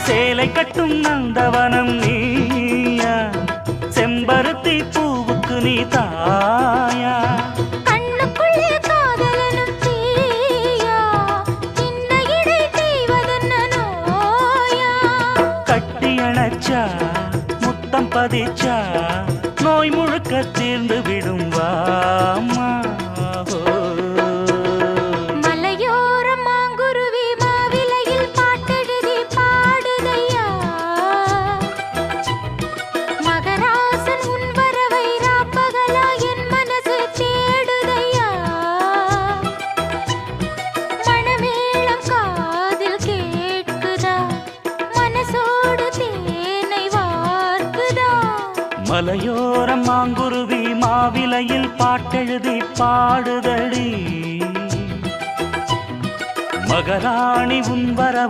சேலை கட்டும் நந்தவனம் நீயா, செம்பருத்தி பூவுக்கு நீ தாயா. கண்ணுக்குள்ளே காதலனும் தீயா, சின்ன இடை செய்வதென்ன நோயா. கட்டி அணைச்சா முத்தம் பதிச்சா நோய் முழுக்க தீர்ந்து விடும் வாமா. மலையோரம் மாங்குருவி மாவிலையில் பாட்டெழுதி பாடுதையா, மகராசன் உன் வரவை ராப்பகலா என் மனசு தேடுதையா. மணமேளம் காதில் கேட்குதா, மனசோடு தேனை வார்க்குதா. மலையோரம் மாங்குருவி மாவிலையில் பாட்டெழுதி பாடுதடி, மகராணி உன் வரவை